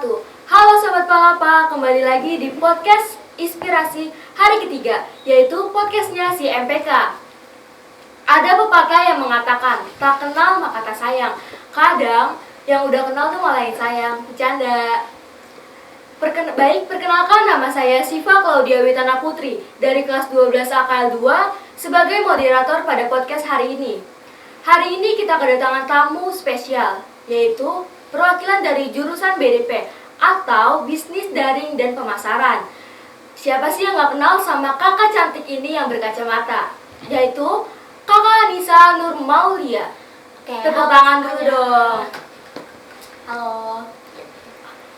wabarakatuh. Halo Sobat Palapa, kembali lagi di podcast Inspirasi hari ketiga, yaitu podcastnya si MPK. Ada pepatah yang mengatakan, tak kenal maka tak sayang. Kadang, yang udah kenal tuh malah yang sayang. Bercanda. Perkenalkan, nama saya Siva Claudia Witana Putri dari kelas 12 AKL 2 sebagai moderator pada podcast hari ini. Hari ini kita kedatangan tamu spesial, yaitu perwakilan dari jurusan BDP atau Bisnis Daring dan Pemasaran. Siapa sih yang gak kenal sama kakak cantik ini yang berkacamata? Yaitu Kakak Anissa Nur Maulia. Tepuk tangan dulu dong. Halo.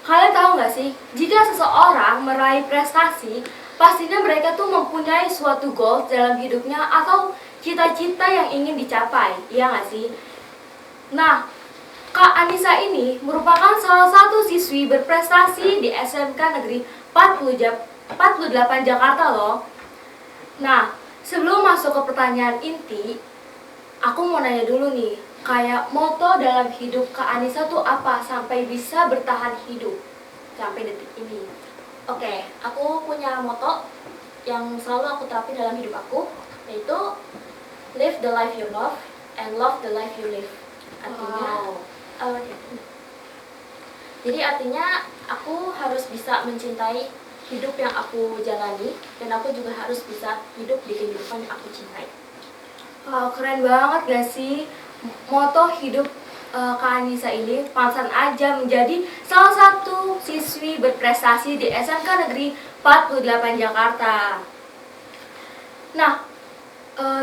Kalian tahu gak sih, jika seseorang meraih prestasi, pastinya mereka tuh mempunyai suatu goal dalam hidupnya atau cita-cita yang ingin dicapai, iya gak sih? Nah, Kak Anissa ini merupakan salah satu siswi berprestasi di SMK Negeri 48 Jakarta loh. Nah, sebelum masuk ke pertanyaan inti, aku mau nanya dulu nih, kayak moto dalam hidup Kak Anissa tuh apa sampai bisa bertahan hidup sampai detik ini? Oke, aku punya moto yang selalu aku terapin dalam hidup aku, yaitu live the life you love and love the life you live. Artinya, jadi artinya aku harus bisa mencintai hidup yang aku jalani dan aku juga harus bisa hidup di kehidupan yang aku cintai. Wow, keren banget gak sih? Moto hidup Kak Anissa ini pantasan aja menjadi salah satu siswi berprestasi di SMK Negeri 48 Jakarta. Nah,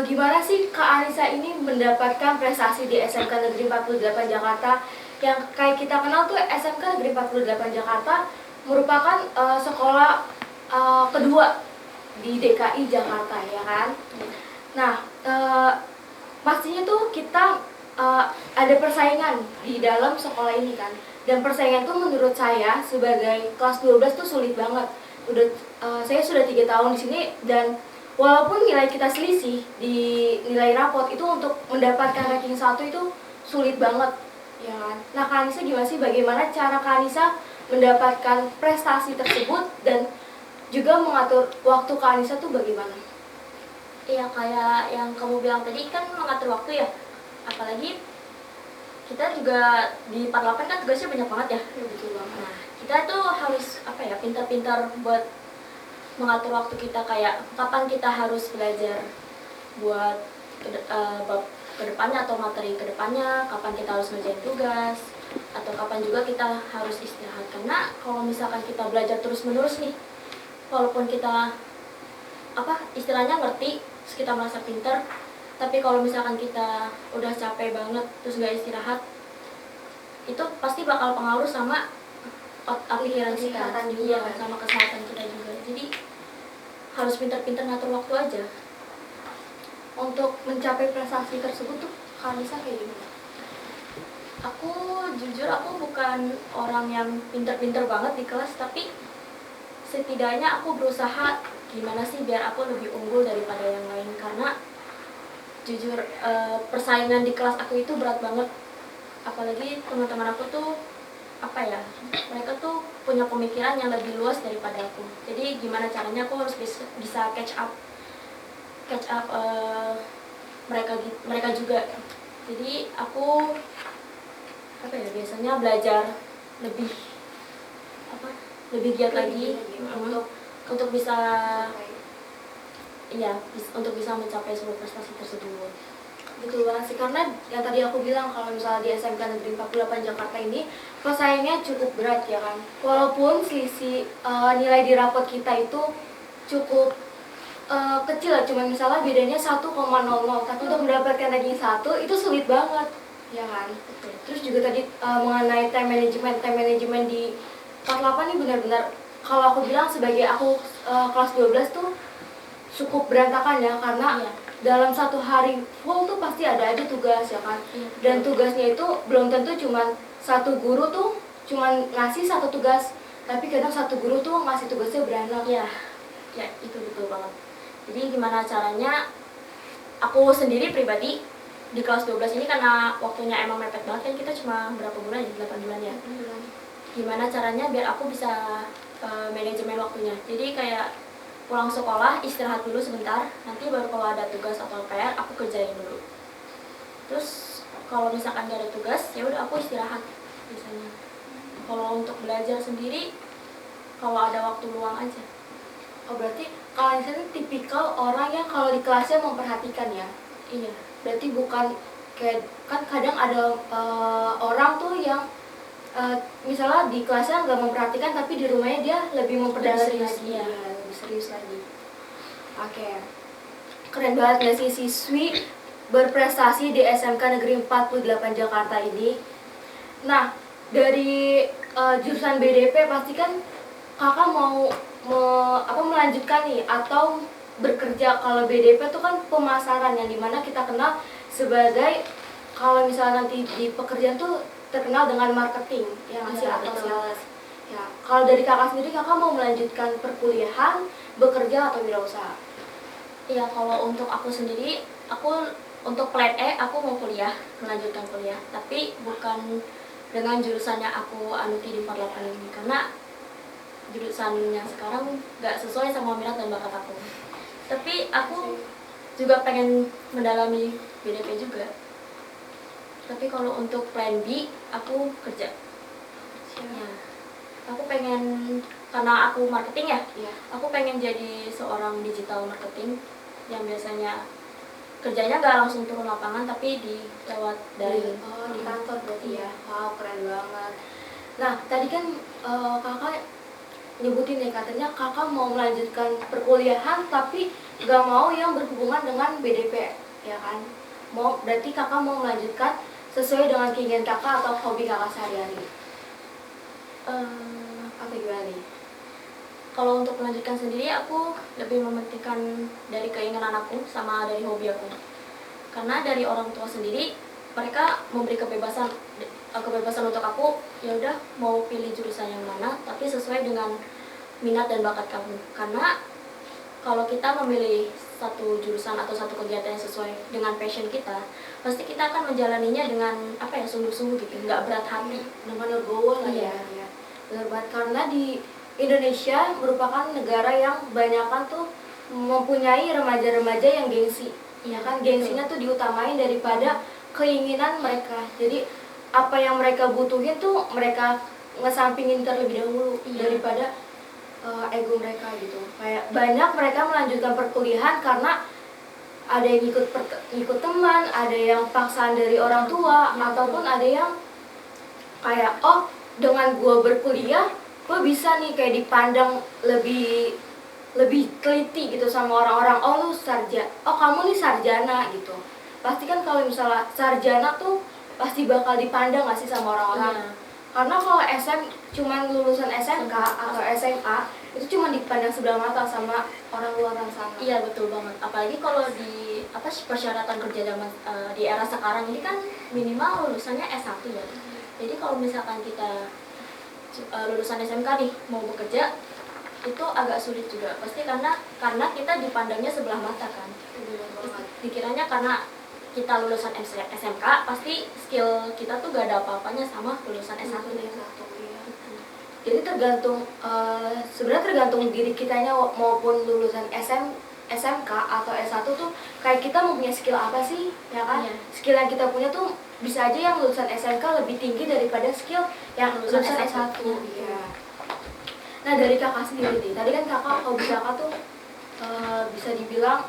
gimana sih Kak Anissa ini mendapatkan prestasi di SMK Negeri 48 Jakarta? Yang kayak kita kenal tuh SMK Negeri 48 Jakarta merupakan sekolah kedua di DKI Jakarta, ya kan? Nah, pastinya tuh kita ada persaingan di dalam sekolah ini kan. Dan persaingan tuh menurut saya sebagai kelas 12 tuh sulit banget. Saya sudah 3 tahun di sini dan walaupun nilai kita selisih di nilai rapot itu untuk mendapatkan ranking 1 itu sulit banget, ya kan? Nah, Kak Anissa gimana sih, bagaimana cara Kak Anissa mendapatkan prestasi tersebut dan juga mengatur waktu Kak Anissa tuh bagaimana? Iya, kayak yang kamu bilang tadi kan mengatur waktu ya. Apalagi kita juga di 48 kan tugasnya banyak banget ya. Ya betul banget. Nah, kita tuh harus pintar-pintar buat mengatur waktu kita, kayak kapan kita harus belajar buat bab kedepannya atau materi kedepannya, kapan kita harus ngerjain tugas, atau kapan juga kita harus istirahat. Karena kalau misalkan kita belajar terus-menerus nih, walaupun kita istilahnya ngerti, terus kita merasa pintar, tapi kalau misalkan kita udah capek banget terus nggak istirahat, itu pasti bakal pengaruh sama pikiran kita, juga, sama kesehatan kita juga. Jadi harus pintar-pintar ngatur waktu aja. Untuk mencapai prestasi tersebut tuh Kak Anissa kayak gimana? Aku jujur bukan orang yang pintar-pintar banget di kelas, tapi setidaknya aku berusaha gimana sih biar aku lebih unggul daripada yang lain. Karena jujur persaingan di kelas aku itu berat banget. Apalagi teman-teman aku tuh mereka tuh punya pemikiran yang lebih luas daripada aku. Jadi gimana caranya aku harus bisa catch up mereka juga. Jadi aku biasanya belajar lebih giat lagi untuk bisa mencapai sebuah prestasi tersebut. Betul banget sih, karena yang tadi aku bilang kalau misalnya di SMK Negeri 48 Jakarta ini persaingannya cukup berat ya kan. Walaupun selisih nilai di rapot kita itu cukup kecil lah, cuma misalnya bedanya 1,00, tapi untuk mendapatkan ranking 1 itu sulit banget, ya kan? Terus juga tadi mengenai time management di 48 ini benar-benar kalau aku bilang sebagai aku kelas 12 tuh cukup berantakan ya, karena dalam satu hari full tuh pasti ada aja tugas ya kan. Dan tugasnya itu belum tentu cuman satu guru tuh cuman ngasih satu tugas, tapi kadang satu guru tuh ngasih tugasnya beranak. Ya itu betul banget. Jadi gimana caranya, aku sendiri pribadi di kelas 12 ini karena waktunya emang mepet banget kan, kita cuma berapa bulan ya, 8 bulan ya. gimana caranya biar aku bisa manajemen waktunya. Jadi kayak pulang sekolah istirahat dulu sebentar, nanti baru kalau ada tugas atau PR aku kerjain dulu. Terus kalau misalkan gak ada tugas ya udah aku istirahat biasanya. Kalau untuk belajar sendiri kalau ada waktu luang aja. Oh berarti kalian ini tipikal orang yang kalau di kelasnya memperhatikan ya? Iya. Berarti bukan kayak, kan kadang ada orang tuh yang misalnya di kelasnya nggak memperhatikan tapi di rumahnya dia lebih memperdalam Lebih serius, lagi, iya. ya, lebih serius lagi. Oke, keren banget gak sih siswi berprestasi di SMK Negeri 48 Jakarta ini. Nah, dari jurusan BDP pasti kan kakak mau melanjutkan nih atau bekerja. Kalau BDP itu kan pemasaran yang dimana kita kenal sebagai, kalau misalnya nanti di pekerjaan tuh terkenal dengan marketing yang ngasih Ya, atau betul. sales. Ya, kalau dari kakak sendiri, kakak mau melanjutkan perkuliahan, bekerja atau wirausaha? Iya, kalau untuk aku sendiri, aku untuk plan E aku mau kuliah, melanjutkan kuliah. Tapi bukan dengan jurusan yang aku anuti di 48 ini, karena jurusan yang sekarang nggak sesuai sama minat dan bakat aku. Tapi aku juga pengen mendalami BDP juga. Tapi kalau untuk plan B, aku kerja. Ya, aku pengen, karena aku marketing ya, Iya. aku pengen jadi seorang digital marketing yang biasanya kerjanya nggak langsung turun lapangan tapi lewat dari Di kantor berarti ya. Wow, keren banget. Nah, tadi kan kakak nyebutin nih, katanya kakak mau melanjutkan perkuliahan tapi gak mau yang berhubungan dengan BDP, ya kan? Berarti kakak mau melanjutkan sesuai dengan keinginan kakak atau hobi kakak sehari-hari. Apa gimana nih? Kalau untuk melanjutkan sendiri, aku lebih mementingkan dari keinginan aku sama dari hobi aku. Karena dari orang tua sendiri, mereka memberi kebebasan untuk aku, ya udah mau pilih jurusan yang mana, tapi sesuai dengan minat dan bakat kamu. Karena kalau kita memilih satu jurusan atau satu kegiatan yang sesuai dengan passion kita, pasti kita akan menjalaninya dengan sungguh-sungguh gitu, nggak berat hati. Dengan legowo lah ya. Iya. Benar banget, karena di Indonesia merupakan negara yang kebanyakan tuh mempunyai remaja-remaja yang gengsi. Ya kan, gengsinya tuh diutamain daripada keinginan mereka. Jadi apa yang mereka butuhin tuh mereka ngesampingin terlebih dahulu daripada ego mereka gitu. Kayak banyak mereka melanjutkan perkuliahan karena ada yang ikut teman, ada yang paksaan dari orang tua, ataupun ada yang kayak, oh dengan gue berkuliah gue bisa nih kayak dipandang lebih teliti gitu sama orang-orang. Oh lu kamu nih sarjana gitu. Pasti kan kalau misalnya sarjana tuh pasti bakal dipandang gak sih sama orang-orang. Iya. Karena kalau cuman lulusan SMK atau SMA itu cuma dipandang sebelah mata sama orang luaran sana. Iya, betul banget. Apalagi kalau di persyaratan kerja zaman di era sekarang ini kan minimal lulusannya S1 ya. Jadi kalau misalkan kita lulusan SMK nih mau bekerja itu agak sulit juga. Pasti karena kita dipandangnya sebelah mata kan. Dikiranya karena kita lulusan SMK pasti skill kita tuh gak ada apa-apanya sama lulusan S1. Jadi sebenarnya tergantung diri kitanya maupun lulusan SMK atau S1 tuh kayak kita mempunyai skill apa sih, ya kan? Iya. Skill yang kita punya tuh bisa aja yang lulusan SMK lebih tinggi daripada skill yang lulusan S1. Iya. Nah, dari kakak sendiri nih, tadi kan hobi kakak tuh bisa dibilang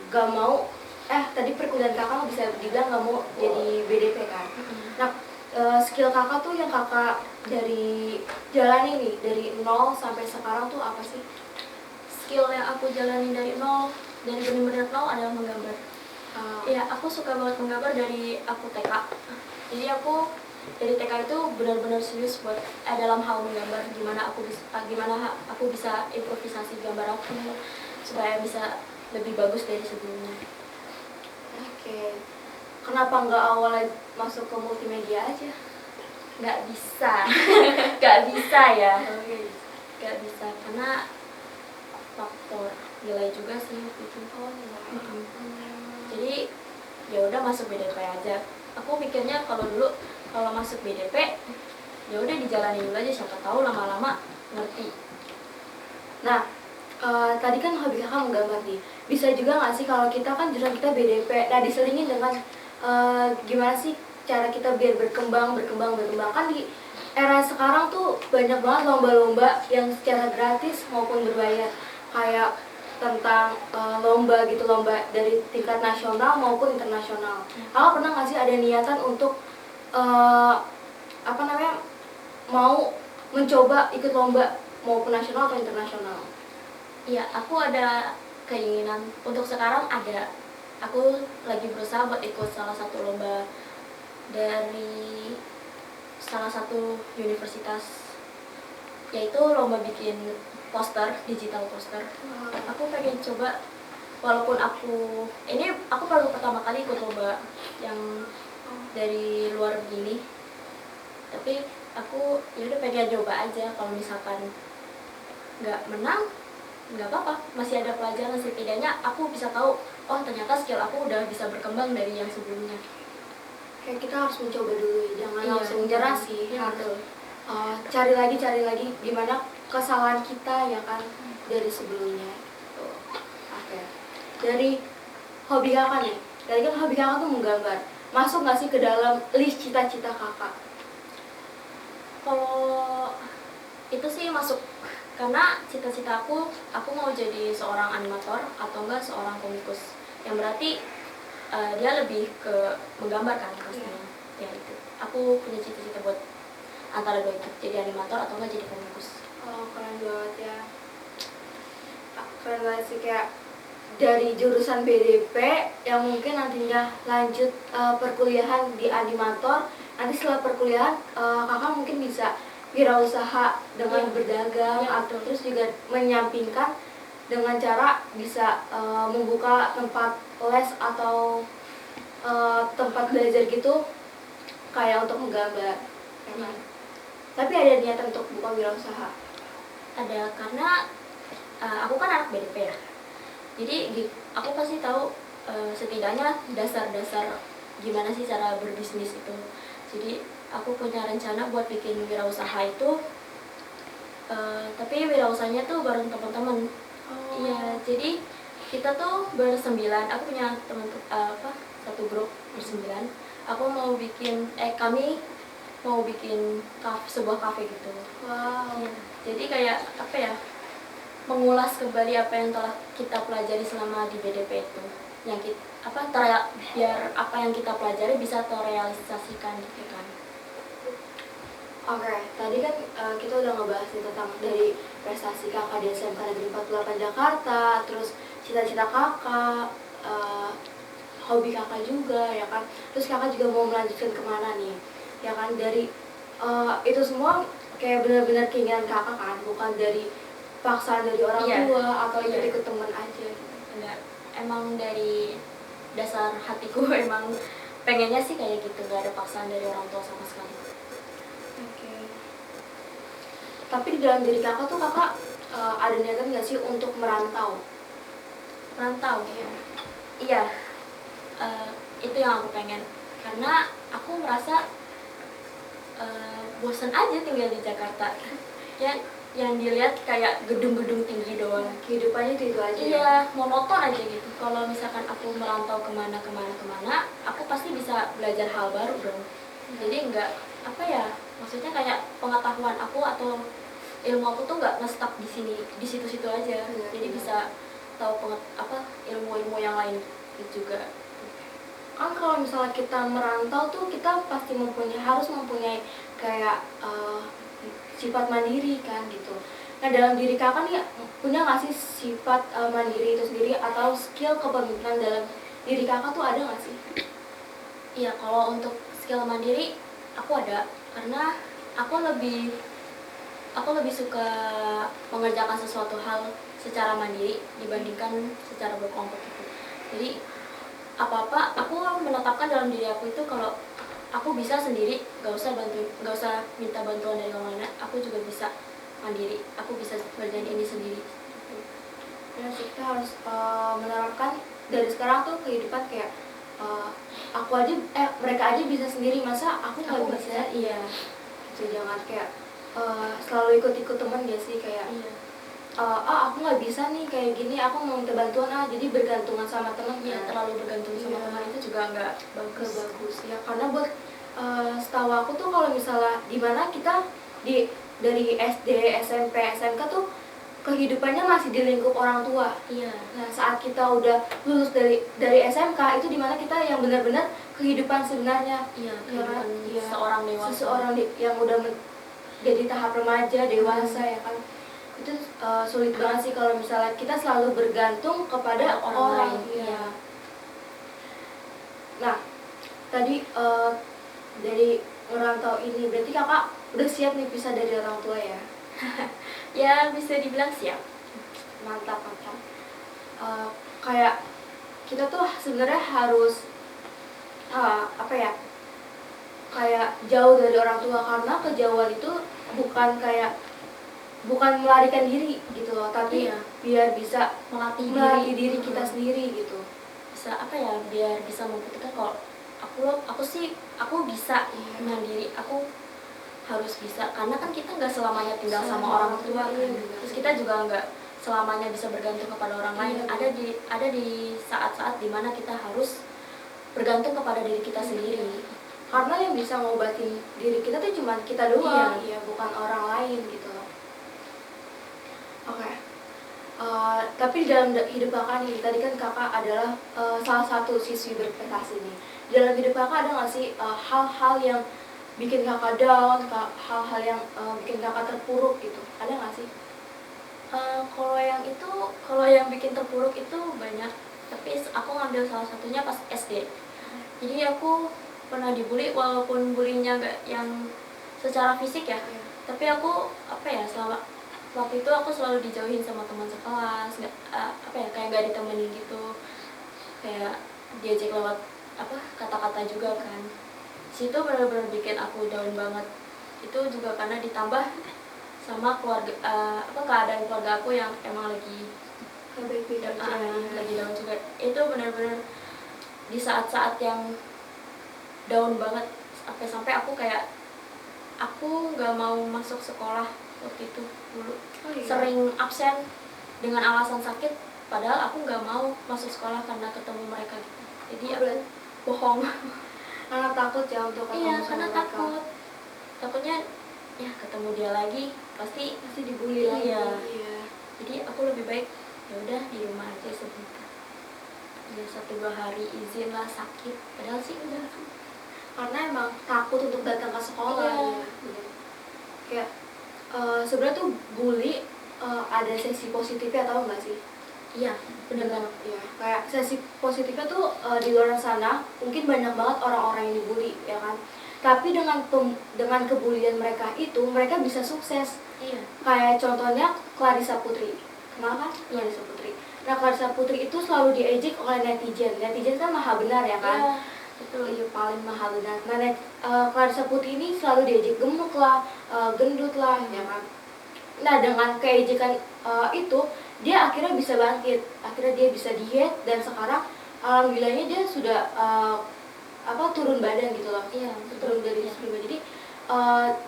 gak mau, tadi perkuliahan kakak bisa dibilang gak mau jadi BDP kan? Nah, skill kakak tuh yang kakak dari jalani nih, dari 0 sampai sekarang tuh apa sih? Skill yang aku jalani dari benar-benar nol adalah menggambar. Iya, aku suka banget menggambar dari aku TK. Jadi aku dari TK itu benar-benar serius buat dalam hal menggambar, gimana aku bisa improvisasi gambar aku supaya bisa lebih bagus dari sebelumnya. Oke. Kenapa nggak awalnya masuk ke multimedia aja? Nggak bisa. Nggak bisa ya. Nggak bisa karena faktor nilai juga sih itu. Jadi ya udah masuk BDP aja. Aku pikirnya kalau masuk BDP ya udah dijalanin dulu aja, siapa tahu lama-lama ngerti. Nah, tadi kan hobi kakak menggambar nih. Bisa juga nggak sih kalau kita kan jurusan kita BDP, nah diselingin dengan gimana sih cara kita biar berkembang kan di era sekarang tuh banyak banget lomba-lomba yang secara gratis maupun berbayar, kayak tentang lomba gitu, lomba dari tingkat nasional maupun internasional. Kakak pernah nggak sih ada niatan untuk apa namanya, mau mencoba ikut lomba maupun nasional atau internasional? Iya, aku ada keinginan untuk sekarang ada. Aku lagi berusaha buat ikut salah satu lomba dari salah satu universitas, yaitu lomba bikin poster, digital poster. Aku pengen coba, walaupun aku baru pertama kali ikut lomba yang dari luar begini, tapi aku ya udah pengen coba aja. Kalau misalkan nggak menang nggak apa-apa, masih ada pelajaran, setidaknya aku bisa tahu oh ternyata skill aku udah bisa berkembang dari yang sebelumnya. Kayak kita harus mencoba dulu ya, jangan Iya, langsung nyerah sih. iya, Harus betul. cari lagi gimana kesalahan kita ya kan dari sebelumnya. Tuh. Oke. Dari hobi kakak nih, tadi kan hobi kakak tuh menggambar. Masuk nggak sih ke dalam list cita-cita kakak? Kalau itu sih masuk, karena cita-cita aku mau jadi seorang animator atau enggak seorang komikus, yang berarti dia lebih ke menggambarkan pastinya. Ya itu, aku punya cita-cita buat antara dua itu, jadi animator atau enggak jadi komikus. Oh, keren banget ya. Keren banget sih, kayak dari jurusan BDP yang mungkin nantinya lanjut perkuliahan di animator, nanti setelah perkuliahan kakak mungkin bisa wirausaha dengan Iya. berdagang, Iya, atau betul. terus juga menyampingkan dengan cara bisa membuka tempat les atau tempat belajar gitu kayak untuk menggambar ya kan? Tapi ada niatan untuk buka wirausaha? Ada, karena aku kan anak BDP ya, jadi aku pasti tahu setidaknya dasar-dasar gimana sih cara berbisnis itu. Jadi aku punya rencana buat bikin wirausaha itu, tapi wirausahanya tuh bareng teman-teman. Iya, jadi kita tuh bersembilan, aku punya teman satu grup bersembilan. Kami mau bikin sebuah kafe gitu. Wow. Iya, jadi kayak apa ya, mengulas kembali apa yang telah kita pelajari selama di BDP itu, yang biar apa yang kita pelajari bisa terrealisasikan gitu kan. Oke, tadi kan kita udah ngebahas nih tentang dari prestasi kakak di SMK Negeri 48 Jakarta, terus cita-cita kakak, hobi kakak juga ya kan, terus kakak juga mau melanjutkan kemana nih, ya kan, dari itu semua kayak benar-benar keinginan kakak kan, bukan dari paksaan dari orang Iya. tua atau Iya. ikut-ikut teman aja gitu. Enggak, emang dari dasar hatiku emang pengennya sih kayak gitu, nggak ada paksaan dari orang tua sama sekali. Oke. Tapi di dalam diri kakak tuh kakak ada niatan nggak sih untuk merantau? Merantau? Iya, itu yang aku pengen, karena aku merasa bosan aja tinggal di Jakarta ya, yang dilihat kayak gedung-gedung tinggi doang. Kehidupannya itu aja. Iya, monoton aja gitu. Kalau misalkan aku merantau kemana, aku pasti bisa belajar hal baru dong. Jadi nggak apa ya, maksudnya kayak pengetahuan aku atau ilmu aku tuh nggak nge-stuck di sini, di situ-situ aja. Jadi bisa tahu ilmu-ilmu yang lain juga. Kan kalau misalnya kita merantau tuh kita pasti harus mempunyai kayak sifat mandiri kan gitu. Nah, dalam diri kakak nih punya nggak sih sifat mandiri itu sendiri atau skill kepemimpinan dalam diri kakak tuh ada nggak sih? Iya, kalau untuk skill mandiri aku ada, karena aku lebih suka mengerjakan sesuatu hal secara mandiri dibandingkan secara berkelompok gitu. Jadi apa-apa aku menetapkan dalam diri aku itu kalau aku bisa sendiri, gak usah minta bantuan dari orang lain, aku juga bisa mandiri, aku bisa kerjain ini sendiri. Ya sih, kita harus menerapkan dari sekarang tuh kehidupan kayak mereka aja bisa sendiri, masa aku nggak bisa? Iya. gitu. Jangan kayak selalu ikut-ikut teman gak sih, kayak Iya. aku nggak bisa nih kayak gini, aku mau minta bantuan, jadi bergantungan sama teman. Iya, terlalu bergantung sama Iya. teman itu juga nggak Gak bagus. bagus ya, karena buat setahu aku tuh kalau misalnya di mana kita dari SD, SMP, SMK tuh kehidupannya masih di lingkup orang tua. Iya. Nah, saat kita udah lulus dari SMK itu dimana kita yang benar-benar kehidupan sebenarnya. Iya, Ya kan? kehidupan Iya. seorang dewasa. Seseorang yang udah jadi tahap remaja, dewasa ya kan. Itu sulit banget sih kalau misalnya kita selalu bergantung kepada Orang orang. lain. Iya. Nah, tadi dari ngerantau ini berarti kakak udah siap nih pisah dari orang tua ya? Ya, bisa dibilang siap. Mantap, mantap. Kayak kita tuh sebenarnya harus apa ya, kayak jauh dari orang tua, karena kejauhan itu bukan melarikan diri gitu loh, tapi Iya. biar bisa Melatih diri kita sendiri gitu. Bisa apa ya, biar bisa membuktikan kalau aku bisa Iya. mandiri, aku harus bisa, karena kan kita nggak selamanya tinggal sama Sama orang orang tua tua, kan. iya, benar. Terus kita juga nggak selamanya bisa bergantung kepada orang lain. Iya, Ada di saat-saat dimana kita harus bergantung kepada diri kita sendiri. Karena yang bisa ngobatin diri kita tuh cuma kita doang, Iya. ya bukan orang lain gitu loh. Oke. Tapi dalam hidup kakak nih, tadi kan kakak adalah salah satu siswi berprestasi nih. Dalam hidup kakak ada nggak sih hal-hal yang bikin kakak down, hal-hal yang bikin kakak terpuruk gitu? Ada nggak sih? Kalau yang bikin terpuruk itu banyak, tapi aku ngambil salah satunya pas SD. Jadi aku pernah dibully, walaupun bulinya nggak yang secara fisik ya, Iya. tapi aku selama waktu itu aku selalu dijauhin sama teman sekelas, nggak kayak nggak ditemenin gitu, kayak diajak lewat kata-kata juga kan. Situ benar-benar bikin aku down banget. Itu juga karena ditambah sama keluarga, keadaan keluarga aku yang emang lagi lagi down juga. Itu benar-benar di saat-saat yang down banget, sampai aku kayak aku nggak mau masuk sekolah waktu itu dulu. Oh, iya. Sering absen dengan alasan sakit, padahal aku nggak mau masuk sekolah karena ketemu mereka gitu. Jadi aku bohong. Karena takut ya untuk ketemu Iya, sama karena mereka. takutnya ya ketemu dia lagi pasti dibully lagi. Iya. Iya. Jadi aku lebih baik ya udah di rumah aja sebentar. Ya 1-2 hari izin lah sakit, padahal sih udah. Karena emang takut untuk datang ke sekolah. Iya. Ya. Bener. Kayak sebenarnya tuh bully ada sisi positifnya, tahu nggak sih? Iya, benar banget. Iya. Kayak sisi positifnya tuh di luar sana mungkin banyak banget orang-orang yang dibully ya kan. Tapi dengan kebulian mereka itu mereka bisa sukses. Iya. Kayak contohnya Clarissa Putri. Kenal kan? Clarissa Putri. Nah, Clarissa Putri itu selalu diejek oleh netizen. Netizen kan maha benar ya kan? Iya, betul. Iya, paling maha benar. Nah, Clarissa Putri ini selalu diejek gemuk lah, gendut lah, ya kan? Nah, dengan keejekan itu, dia akhirnya bisa bangkit. Akhirnya dia bisa diet, dan sekarang alhamdulillahnya dia sudah turun badan gitu loh. Iya, Turun dari Iya. sebelumnya. Jadi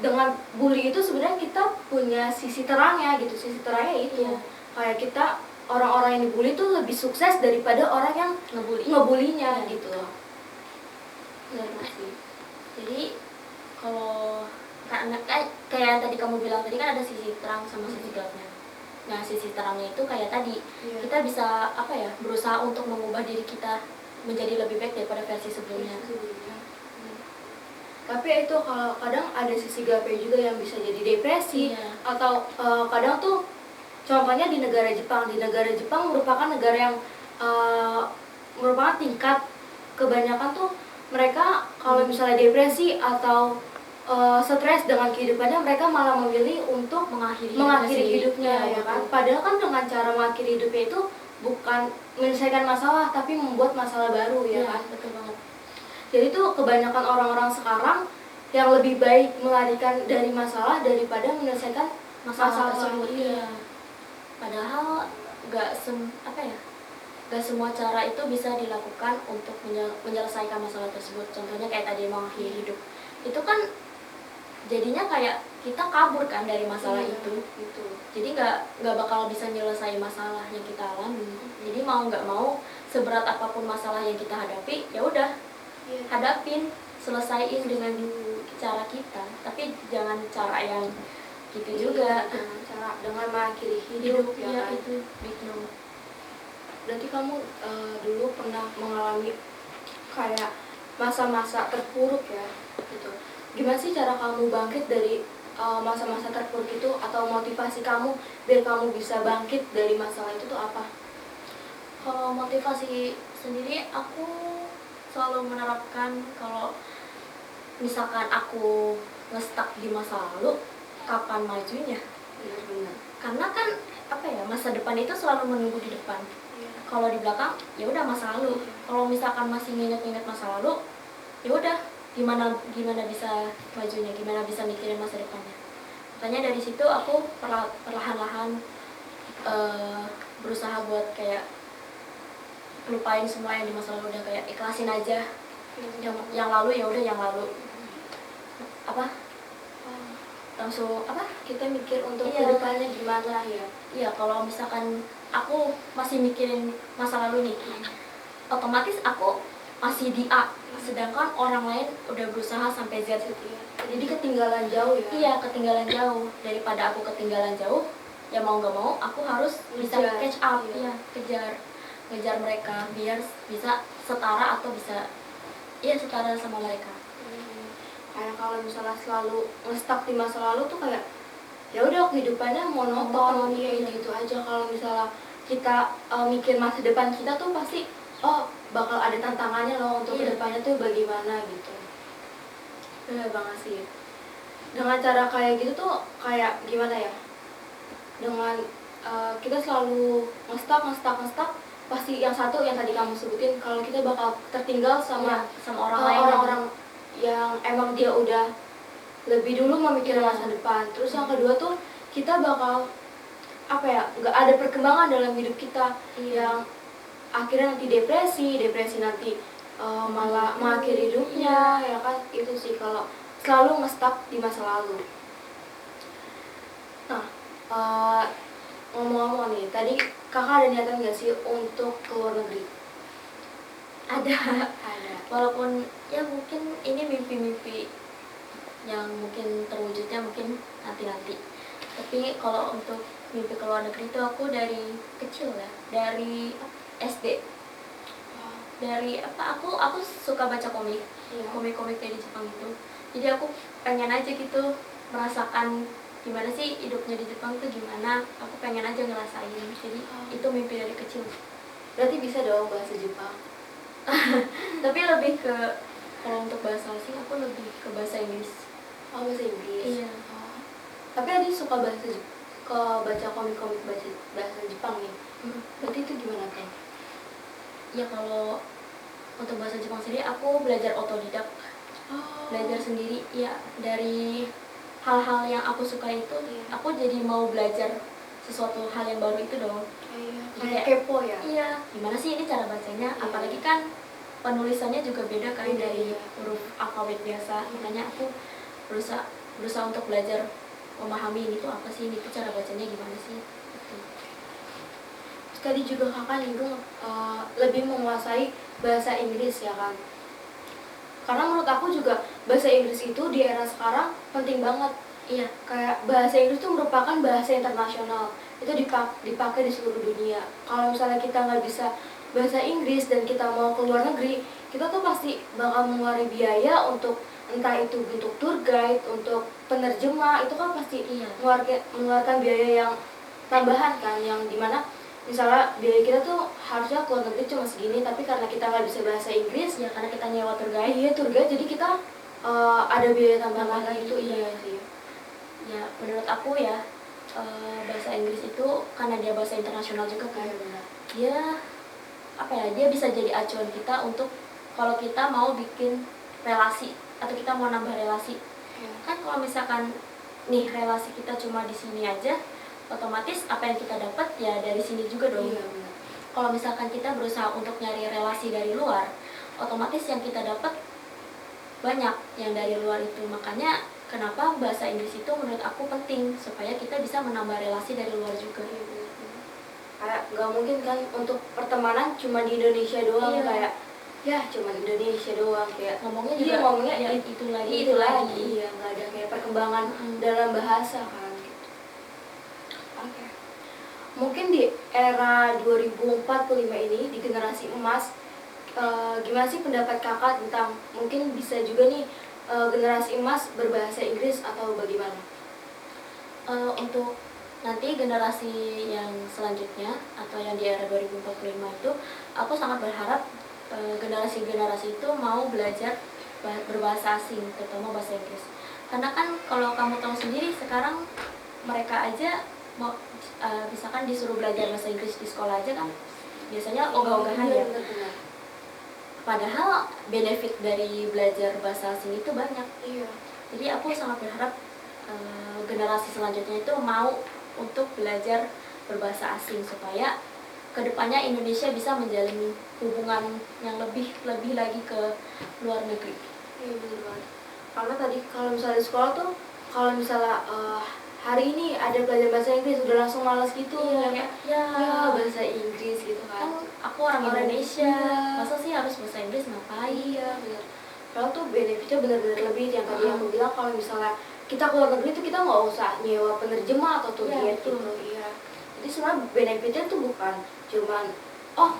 dengan bully itu sebenarnya kita punya sisi terangnya gitu. Sisi terangnya itu Iya. kayak kita, orang-orang yang dibully tuh lebih sukses daripada orang yang ngebulinya Iya. gitu loh. Benar nggak sih? Jadi kalau karena kayak yang tadi kamu bilang tadi kan ada sisi terang sama sisi gelapnya. Nah, sisi terangnya itu kayak tadi Iya. kita bisa berusaha untuk mengubah diri kita menjadi lebih baik daripada versi sebelumnya. Tapi itu kalau kadang ada sisi gelapnya juga yang bisa jadi depresi. Iya. Atau kadang tuh contohnya di negara Jepang. Di negara Jepang merupakan negara yang merupakan tingkat kebanyakan tuh mereka kalau misalnya depresi atau stres dengan kehidupannya, mereka malah memilih untuk mengakhiri hidupnya, ya kan? Padahal kan dengan cara mengakhiri hidupnya itu bukan menyelesaikan masalah, tapi membuat masalah baru, ya kan? Betul banget. Jadi tuh kebanyakan orang-orang sekarang yang lebih baik melarikan dari masalah daripada menyelesaikan masalah tersebut. Iya. Padahal nggak semua cara itu bisa dilakukan untuk menyelesaikan masalah tersebut. Contohnya kayak tadi mengakhiri hidup. Itu kan jadinya kayak kita kabur kan dari masalah Iya, itu. gitu. Jadi nggak bakal bisa nyelesain masalah yang kita alami. Jadi mau nggak mau, seberat apapun masalah yang kita hadapi, ya udah Iya. hadapin, selesaiin dengan cara kita. Tapi jangan cara yang gitu juga. Dengan cara dengan mengakhiri Hidup hidup, ya kan? itu big no. Berarti kamu dulu pernah mengalami kayak masa-masa terpuruk ya, gitu. Gimana sih cara kamu bangkit dari masa-masa terpuruk itu, atau motivasi kamu biar kamu bisa bangkit dari masalah itu tuh apa? Kalau motivasi sendiri, aku selalu menerapkan kalau misalkan aku ngestak di masa lalu, kapan majunya? Benar-benar. Karena kan apa ya, masa depan itu selalu menunggu di depan. Iya. Kalau di belakang ya udah masa lalu. Kalau misalkan masih nginget-nginget masa lalu, ya udah gimana bisa majunya, gimana bisa mikirin masa depannya. Makanya dari situ aku perlahan-lahan berusaha buat kayak lupain semua yang di masa lalu, udah kayak ikhlasin aja. Yang lalu ya udah yang lalu. Apa? Langsung apa? Kita mikir untuk Iya. kedepannya gimana ya? Iya, kalau misalkan aku masih mikirin masa lalu nih, otomatis aku masih di A, sedangkan orang lain udah berusaha sampai Z. Jadi ketinggalan jauh ya? Iya, ketinggalan jauh. Daripada aku ketinggalan jauh, ya mau nggak mau aku harus bisa Ngejar. catch up. Iya. Iya, ngejar mereka biar bisa setara atau bisa setara sama mereka. Kayak kalau misalnya selalu ngestak di masa lalu tuh kayak ya udah kehidupannya monoton, Iya. gitu aja. Kalau misalnya kita mikir masa depan kita tuh pasti bakal ada tantangannya loh untuk Iya. kedepannya tuh bagaimana gitu. Bener banget sih. Dengan cara kayak gitu tuh kayak gimana ya? Dengan kita selalu ngestak, pasti yang satu yang tadi kamu sebutin, kalau kita bakal tertinggal sama Sama orang lain. orang-orang yang emang dia udah lebih dulu memikirkan Iya. masa depan. Terus yang kedua tuh kita bakal apa ya, nggak ada perkembangan dalam hidup kita. Iya. Yang akhirnya nanti depresi nanti malah mengakhiri hidupnya, ya kan. Itu sih kalau selalu ngestak di masa lalu. Nah, ngomong-ngomong nih, tadi kakak ada niatan nggak sih untuk ke luar negeri? Ada. Walaupun Ya mungkin ini mimpi-mimpi yang mungkin terwujudnya mungkin nanti-nanti. Tapi kalau untuk mimpi ke luar negeri itu aku dari kecil ya, dari SD. Dari aku suka baca komik. Iya. Komik-komik dari Jepang itu. Jadi aku pengen aja gitu merasakan gimana sih hidupnya di Jepang itu gimana. Aku pengen aja ngerasain. Jadi itu mimpi dari kecil. berarti bisa dong bahasa Jepang. Tapi lebih ke, kalau untuk bahasa asing aku lebih ke bahasa Inggris. Oh, bahasa Inggris. Iya. Tapi Adi suka baca komik-komik bahasa Jepang nih. Berarti itu gimana tuh? Ya kalau untuk bahasa Jepang sendiri aku belajar otodidak, belajar sendiri ya. Dari hal-hal yang aku suka itu, Iya. aku jadi mau belajar sesuatu hal yang baru itu dong. Kayak kepo ya? Iya, gimana sih ini cara bacanya? Iya. Apalagi kan penulisannya juga beda kan Beda, dari iya. huruf alfabet biasa. Makanya aku berusaha untuk belajar memahami ini tuh apa sih, ini tuh cara bacanya gimana sih. Gitu. Tadi juga kakak nyinggung lebih menguasai bahasa Inggris ya kan? Karena menurut aku juga bahasa Inggris itu di era sekarang penting banget. Iya, Kayak bahasa Inggris itu merupakan bahasa internasional. Itu dipakai di seluruh dunia. Kalau misalnya kita nggak bisa bahasa Inggris dan kita mau ke luar negeri, kita tuh pasti bakal mengeluarkan biaya untuk entah itu bentuk tour guide, untuk penerjemah, itu kan pasti Iya. mengeluarkan biaya yang tambahan kan, yang dimana misalnya biaya kita tuh harusnya ke luar negeri cuma segini, tapi karena kita nggak bisa bahasa Inggris, ya karena kita nyewa tour guide. iya tour guide, jadi kita ada biaya tambahan Tambahan lagi. lagi, Itu iya. iya sih. Ya menurut aku ya, bahasa Inggris itu karena dia bahasa internasional juga kan, Iya, benar. dia dia bisa jadi acuan kita untuk kalau kita mau bikin relasi atau kita mau nambah relasi. Iya. Kan kalau misalkan nih relasi kita cuma di sini aja, otomatis apa yang kita dapat ya dari sini juga dong. Iya, benar. Kalau misalkan kita berusaha untuk nyari relasi dari luar, otomatis yang kita dapat banyak yang dari luar itu. Makanya kenapa bahasa Inggris itu menurut aku penting supaya kita bisa menambah relasi dari luar juga. Iya, benar-benar. Kayak nggak mungkin kan untuk pertemanan cuma di Indonesia doang, Iya. kayak ya cuma Indonesia doang, kayak Ngomongnya iya, juga ngomongnya ya, it- itu lagi, itu lagi, iya, nggak ada kayak perkembangan dalam bahasa kan gitu. Oke. Mungkin di era 2045 ini, di generasi emas, gimana sih pendapat kakak tentang mungkin bisa juga nih generasi emas berbahasa Inggris atau bagaimana? Untuk nanti generasi yang selanjutnya atau yang di era 2045 itu, aku sangat berharap generasi-generasi itu mau belajar berbahasa asing, terutama bahasa Inggris. Karena kan kalau kamu tahu sendiri sekarang mereka aja mau misalkan disuruh belajar bahasa Inggris di sekolah aja kan biasanya ogah-ogahan Iya, ya. benar-benar. Padahal benefit dari belajar bahasa asing itu banyak. Iya. Jadi aku sangat berharap generasi selanjutnya itu mau untuk belajar berbahasa asing supaya kedepannya Indonesia bisa menjalin hubungan yang lebih lagi ke luar negeri. Iya, benar banget. Karena tadi kalau misalnya di sekolah tuh, kalau misalnya hari ini ada pelajaran bahasa Inggris udah langsung malas gitu, Iya, ya, ya, bahasa Inggris gitu kan kan. aku orang Indonesia, Iya. masa sih harus bahasa Inggris ngapain? Iya, benar. Kalau tuh benefitnya benar-benar lebih yang tadi aku bilang, kalau misalnya kita keluar negeri tuh kita nggak usah nyewa penerjemah atau tuh Iya, guide betul. gitu. Iya. Jadi sebenarnya benefitnya tuh bukan cuman oh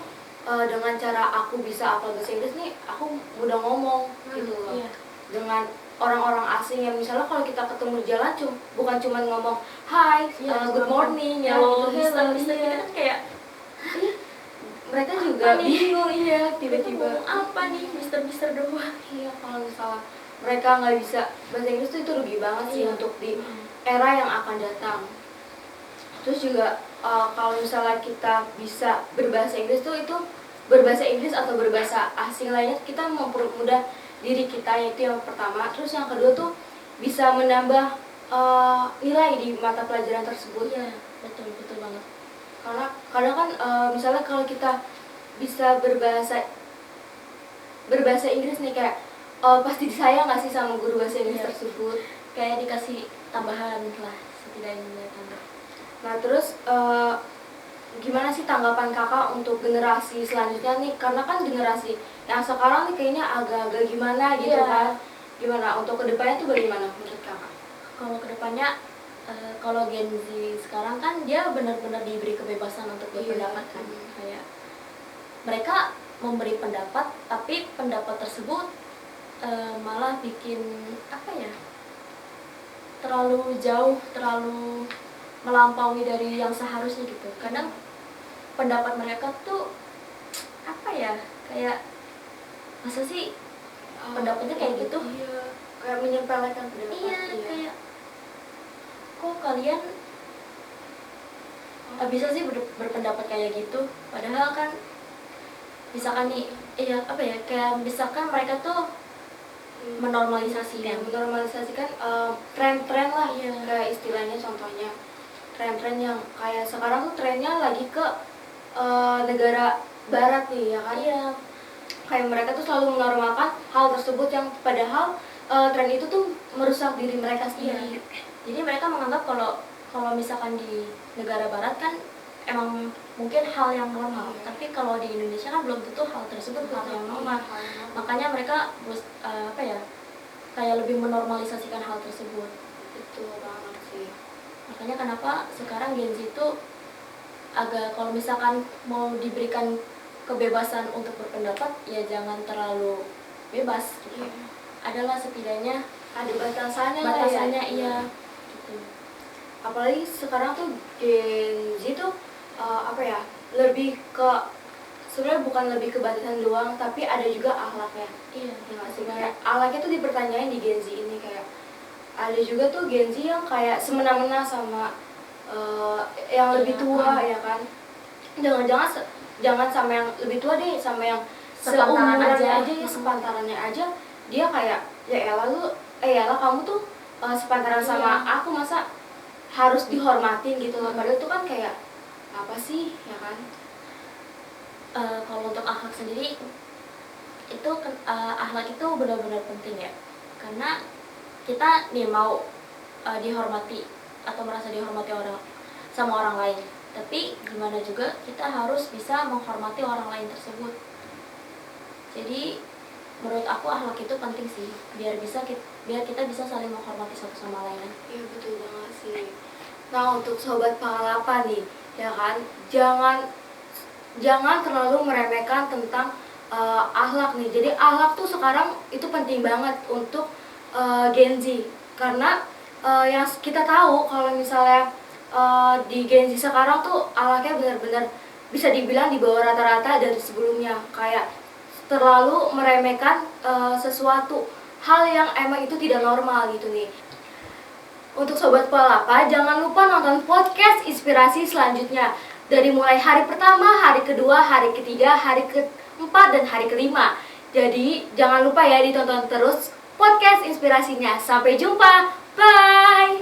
dengan cara aku bisa hafal bahasa Inggris nih aku mudah ngomong gitu loh. Iya. Dengan orang-orang asing yang misalnya kalau kita ketemu di jalan bukan cuma ngomong hi, Iya, good morning, ya, hello, gitu, hello, Mister, iya. kita kan kayak Mereka Apa juga nih? bingung, iya, tiba-tiba tiba-tiba apa nih Mister doang. iya, kalau misalnya mereka nggak bisa bahasa Inggris tuh itu rugi banget sih Iya. untuk di era yang akan datang. Terus juga kalau misalnya kita bisa berbahasa Inggris tuh itu berbahasa Inggris atau berbahasa asing lainnya kita mempermudah diri kita, yaitu yang pertama. Terus yang kedua tuh bisa menambah nilai di mata pelajaran tersebut. Iya, betul banget. Karena kadang kan misalnya kalau kita bisa berbahasa Inggris nih kayak pasti disayang nggak sih sama guru bahasa Inggris Iya. tersebut. Kayak dikasih tambahan lah, setidaknya nilai tambah. Nah terus gimana sih tanggapan kakak untuk generasi selanjutnya nih, karena kan generasi yang sekarang nih kayaknya agak-agak gimana gitu Iya. kan. Gimana untuk kedepannya tuh bagaimana menurut kakak? Kalau kedepannya kalau Gen Z sekarang kan dia benar-benar diberi kebebasan untuk berpendapat kan. Kayak mereka memberi pendapat, tapi pendapat tersebut malah bikin apa ya, terlalu jauh, terlalu melampaui dari yang seharusnya gitu. Kadang pendapat mereka tuh apa ya, kayak masa sih pendapatnya kayak gitu? Iya, kayak menyepelekan pendapat. Iya, kayak kok kalian bisa sih berpendapat kayak gitu, padahal kan misalkan nih iya apa ya, kayak misalkan mereka tuh menormalisasikan tren-tren lah. Iya. Kayak istilahnya contohnya tren-tren yang kayak sekarang tuh trennya lagi ke negara barat nih ya kan. Iya, Kayak mereka tuh selalu menormalkan hal tersebut yang padahal tren itu tuh merusak diri mereka sendiri. iya. Jadi mereka menganggap kalau misalkan di negara barat kan emang mungkin hal yang normal, tapi kalau di Indonesia kan belum tentu hal tersebut hal yang normal. Makanya mereka apa ya, kayak lebih menormalisasikan hal tersebut. Betul banget sih. Makanya kenapa sekarang Gen Z itu agak, kalau misalkan mau diberikan kebebasan untuk berpendapat ya jangan terlalu bebas gitu. Iya. Adalah setidaknya Ada batasannya lah ya. batasannya, iya gitu. Apalagi sekarang tuh Gen Z tuh apa ya, lebih ke sebenarnya bukan lebih ke batasan doang, tapi ada juga akhlaknya. Iya, Ya nggak sih, kayak akhlaknya tuh dipertanyain di Gen Z ini. Kayak ada juga tuh Gen Z yang kayak semena-mena sama yang lebih tua ya kan. Jangan sama yang lebih tua deh, sama yang Sepantaran seumuran aja. ya, sepantarannya aja dia kayak ya elah kamu tuh sepantaran sama Iya. aku, masa harus dihormatin gitu loh. Padahal itu kan kayak apa sih ya kan. Kalau untuk akhlak sendiri itu akhlak itu benar-benar penting ya, karena kita nih mau dihormati atau merasa dihormati sama orang lain, tapi gimana juga kita harus bisa menghormati orang lain tersebut. Jadi menurut aku akhlak itu penting sih, biar kita bisa saling menghormati satu sama lain. Iya betul banget sih. Nah untuk sobat pengalapan nih, ya kan, jangan terlalu meremehkan tentang akhlak nih. Jadi akhlak tuh sekarang itu penting banget untuk Gen Z, karena yang kita tahu kalau misalnya di Gen Z sekarang tuh akhlaknya benar-benar bisa dibilang di bawah rata-rata dari sebelumnya, kayak terlalu meremehkan sesuatu hal yang emang itu tidak normal gitu nih. Untuk Sobat Palapa, jangan lupa nonton podcast inspirasi selanjutnya. Dari mulai hari pertama, hari kedua, hari ketiga, hari keempat, dan hari kelima. Jadi jangan lupa ya ditonton terus podcast inspirasinya. Sampai jumpa, bye!